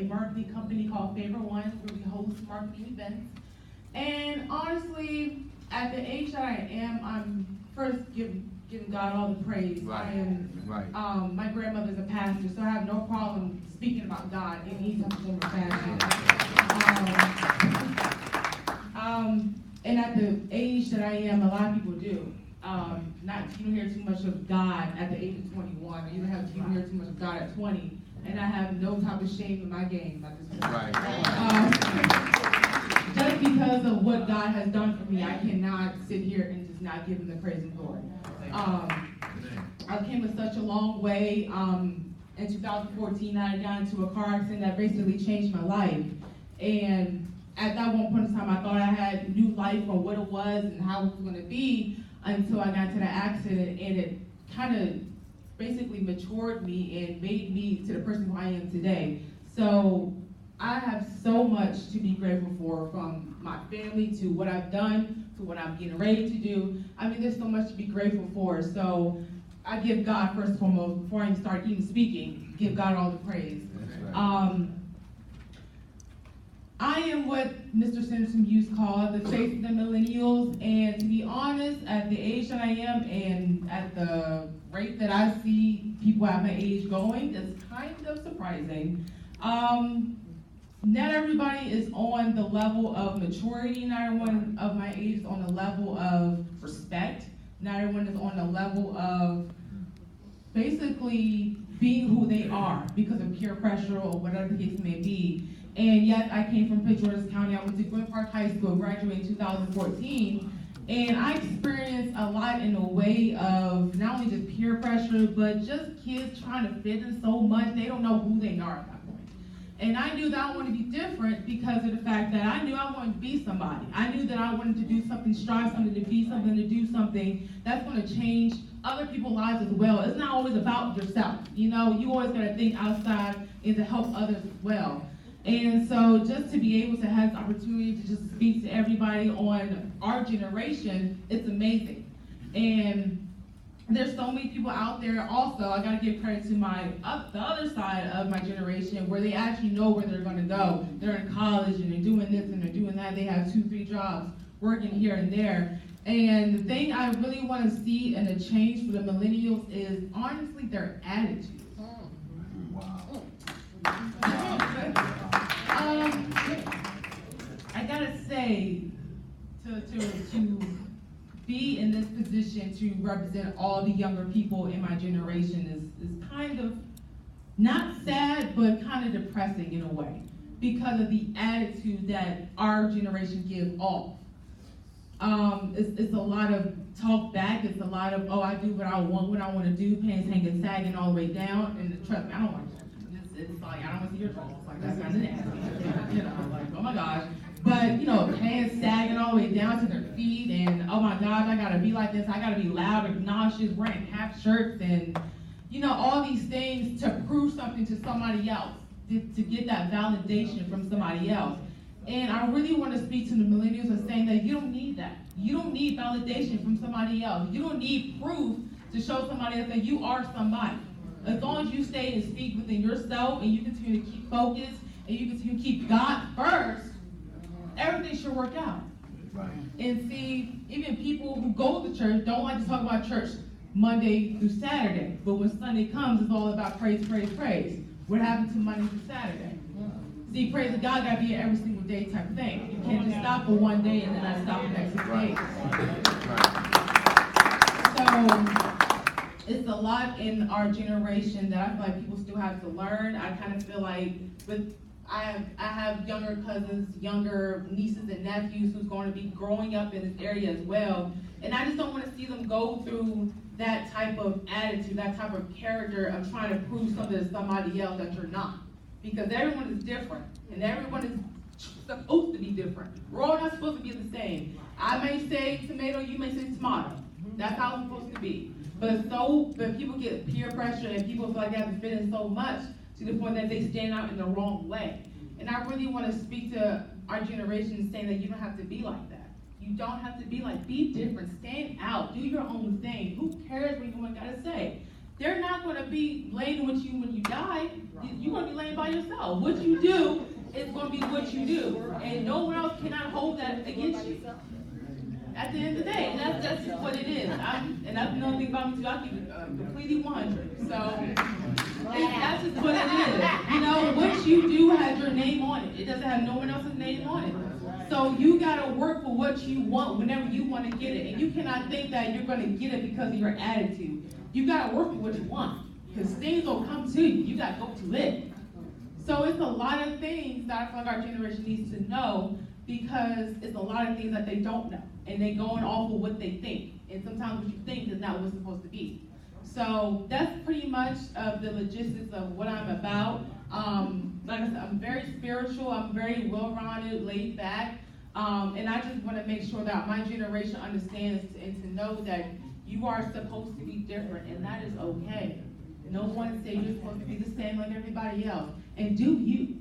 a marketing company called Favor One, where we host marketing events. And honestly, at the age that I am, I'm first giving God all the praise. Right. I am, my grandmother's a pastor, so I have no problem speaking about God in any type of form or fashion. And at the age that I am, a lot of people do. You don't hear too much of God at the age of 21. You don't hear too much of God at 20. And I have no type of shame in my game at this point. Right. Just because of what God has done for me, I cannot sit here and just not give him the praise and glory. I came a such a long way. In 2014, I got into a car accident that basically changed my life. And at that one point in time, I thought I had new life on what it was and how it was going to be until I got into that accident, and it kind of basically matured me and made me to the person who I am today. So I have so much to be grateful for, from my family to what I've done to what I'm getting ready to do. I mean, there's so much to be grateful for. So I give God, first and foremost, before I even start even speaking, give God all the praise. Right. I am what Mr. Simpson Muse called the face of the millennials, and to be honest, at the age that I am and at the rate that I see people at my age going, it's kind of surprising. Not everybody is on the level of maturity. Not everyone of my age is on the level of respect. Not everyone is on the level of basically being who they are because of peer pressure or whatever the case may be. And yes, I came from Prince George's County. I went to Gwynn Park High School, graduated in 2014. And I experienced a lot in the way of not only just peer pressure, but just kids trying to fit in so much, they don't know who they are at that point. And I knew that I wanted to be different because of the fact that I knew I wanted to be somebody. I knew that I wanted to do something, strive something, to be something, to do something that's going to change other people's lives as well. It's not always about yourself. You know, you always got to think outside and to help others as well. And so just to be able to have the opportunity to just speak to everybody on our generation, it's amazing. And there's so many people out there also, I gotta give credit to the other side of my generation where they actually know where they're gonna go. They're in college and they're doing this and they're doing that. They have 2-3 jobs working here and there. And the thing I really wanna see in a change for the millennials is honestly their attitude. I gotta say, to be in this position to represent all the younger people in my generation is kind of not sad, but kind of depressing in a way because of the attitude that our generation gives off. It's a lot of talk back. It's a lot of, I do what I want to do, pants hanging, sagging all the way down. And trust me, I don't like that. It's like, I don't want to see your drawers. Like, that's kind of nasty. You know, like, oh my gosh. But, you know, pants sagging all the way down to their feet, and oh my gosh, I gotta be like this. I gotta be loud, obnoxious, wearing half shirts, and, you know, all these things to prove something to somebody else, to get that validation from somebody else. And I really want to speak to the millennials and saying that you don't need that. You don't need validation from somebody else. You don't need proof to show somebody else that you are somebody. As long as you stay and speak within yourself and you continue to keep focused and you continue to keep God first, everything should work out. Right. And see, even people who go to church don't like to talk about church Monday through Saturday. But when Sunday comes, it's all about praise, praise, praise. What happened to Monday through Saturday? See, praise of God got to be an every single day type of thing. You can't just stop for one day and then not stop the next 6 days. So it's a lot in our generation that I feel like people still have to learn. I kind of feel like I have younger cousins, younger nieces and nephews who's going to be growing up in this area as well. And I just don't want to see them go through that type of attitude, that type of character of trying to prove something to somebody else that you're not. Because everyone is different, and everyone is supposed to be different. We're all not supposed to be the same. I may say tomato, you may say tomato. That's how it's supposed to be. But people get peer pressure and people feel like they have to fit in so much to the point that they stand out in the wrong way. And I really want to speak to our generation saying that you don't have to be like that. You don't have to be different. Stand out. Do your own thing. Who cares what anyone got to say? they're not going to be laying with you when you die. You're going to be laying by yourself. What you do is going to be what you do, and no one else cannot hold that against you. At the end of the day, and that's just what it is. And that's another thing about me too. I keep it completely 100. So that's just what it is. You know, what you do has your name on it. It doesn't have no one else's name on it. So you gotta work for what you want whenever you want to get it, and you cannot think that you're going to get it because of your attitude. You gotta work for what you want, because things will come to you. You gotta go to it. So it's a lot of things that I feel like our generation needs to know, because it's a lot of things that they don't know, and they going off of what they think, and sometimes what you think is not what it's supposed to be. So that's pretty much of the logistics of what I'm about. Like I said, I'm very spiritual, I'm very well-rounded, laid back, and I just want to make sure that my generation understands and to know that you are supposed to be different, and that is okay. No one say you're supposed to be the same like everybody else. And do you.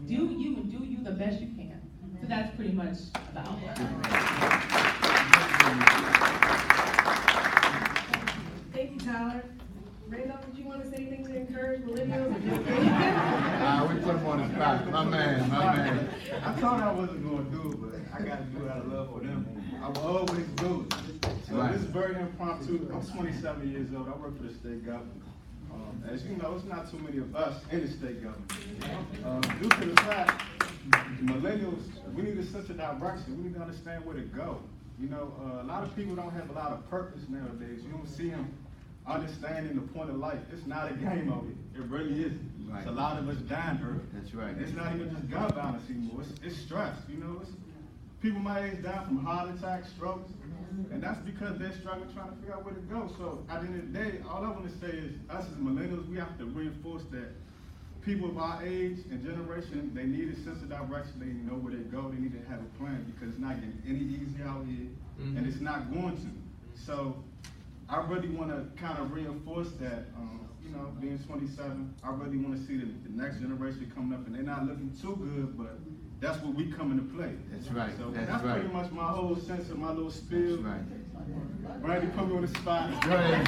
Do you, and do you the best you can. So that's pretty much about it. Thank you, Tye-Ler. Randolph, did you want to say anything to encourage millennials? We put him on the spot. My man. I thought I wasn't going to do it, but I got to do it out of love for them. I will always do it. So this is very impromptu. I'm 27 years old. I work for the state government. As you know, it's not too many of us in the state government. Due to the fact, millennials, we need a sense of direction. We need to understand where to go. You know, a lot of people don't have a lot of purpose nowadays. You don't see them understanding the point of life. It's not a game of it. It really isn't. Right. It's a lot of us dying early. That's right. It's not even just gun violence anymore. It's stress. You know, people my age die from heart attacks, strokes, and that's because they're struggling trying to figure out where to go. So at the end of the day, all I want to say is, us as millennials, we have to reinforce that people of our age and generation, they need a sense of direction. They need to know where they go. They need to have a plan, because it's not getting any easier out here, and it's not going to. So I really want to kind of reinforce that. You know, being 27, I really want to see the next generation coming up, and they're not looking too good, but that's where we come into play. That's right. So that's right. Pretty much my whole sense of my little spiel. That's right. Randy put me on the spot. Right.